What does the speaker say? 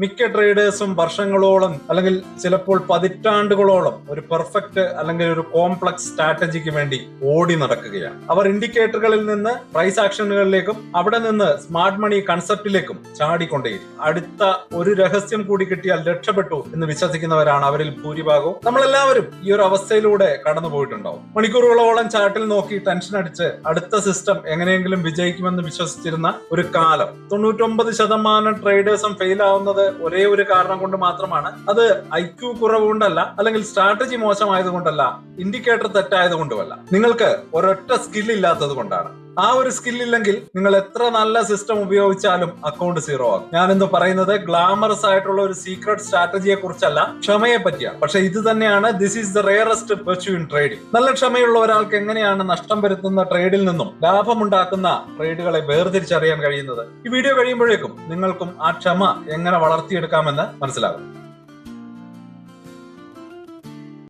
മിക്ക ട്രേഡേഴ്സും വർഷങ്ങളോളം അല്ലെങ്കിൽ ചിലപ്പോൾ പതിറ്റാണ്ടുകളോളം ഒരു പെർഫെക്റ്റ് അല്ലെങ്കിൽ ഒരു കോംപ്ലക്സ് സ്ട്രാറ്റജിക്ക് വേണ്ടി ഓടി നടക്കുകയാണ്. അവർ ഇൻഡിക്കേറ്ററുകളിൽ നിന്ന് പ്രൈസ് ആക്ഷനുകളിലേക്കും അവിടെ നിന്ന് സ്മാർട്ട് മണി കൺസെപ്റ്റിലേക്കും ചാടിക്കൊണ്ടേയിരിക്കും. അടുത്ത ഒരു രഹസ്യം കൂടി കിട്ടിയാൽ രക്ഷപ്പെട്ടു എന്ന് വിശ്വസിക്കുന്നവരാണ് അവരിൽ ഭൂരിഭാഗവും. നമ്മളെല്ലാവരും ഈ ഒരു അവസ്ഥയിലൂടെ കടന്നു പോയിട്ടുണ്ടാവും. മണിക്കൂറുകളോളം ചാർട്ടിൽ നോക്കി ടെൻഷൻ അടിച്ച് അടുത്ത സിസ്റ്റം എങ്ങനെയെങ്കിലും വിജയിക്കുമെന്ന് വിശ്വസിച്ചിരുന്ന ഒരു കാലം. 99% ട്രേഡേഴ്സും ഫെയിൽ ആവുന്നത് ഒരേ ഒരു കാരണം കൊണ്ട് മാത്രമാണ്. അത് IQ കുറവ് കൊണ്ടല്ല, അല്ലെങ്കിൽ സ്ട്രാറ്റജി മോശമായത് കൊണ്ടല്ല, ഇൻഡിക്കേറ്റർ തെറ്റായത് കൊണ്ടുമല്ല. നിങ്ങൾക്ക് ഒരൊറ്റ സ്കിൽ ഇല്ലാത്തത് കൊണ്ടാണ്. ആ ഒരു സ്കിൽ ഇല്ലെങ്കിൽ നിങ്ങൾ എത്ര നല്ല സിസ്റ്റം ഉപയോഗിച്ചാലും അക്കൗണ്ട് സീറോ ആകും. ഞാനിന്ന് പറയുന്നത് ഗ്ലാമറസ് ആയിട്ടുള്ള ഒരു സീക്രട്ട് സ്ട്രാറ്റജിയെ കുറിച്ചല്ല, ക്ഷമയെ പറ്റിയാണ്. പക്ഷെ ഇത് തന്നെയാണ് this is the rarest virtue in trading. നല്ല ക്ഷമയുള്ള ഒരാൾക്ക് എങ്ങനെയാണ് നഷ്ടം വരുത്തുന്ന ട്രേഡിൽ നിന്നും ലാഭമുണ്ടാക്കുന്ന ട്രേഡുകളെ വേർതിരിച്ചറിയാൻ കഴിയുന്നത്? ഈ വീഡിയോ കഴിയുമ്പോഴേക്കും നിങ്ങൾക്കും ആ ക്ഷമ എങ്ങനെ വളർത്തിയെടുക്കാമെന്ന് മനസ്സിലാകും.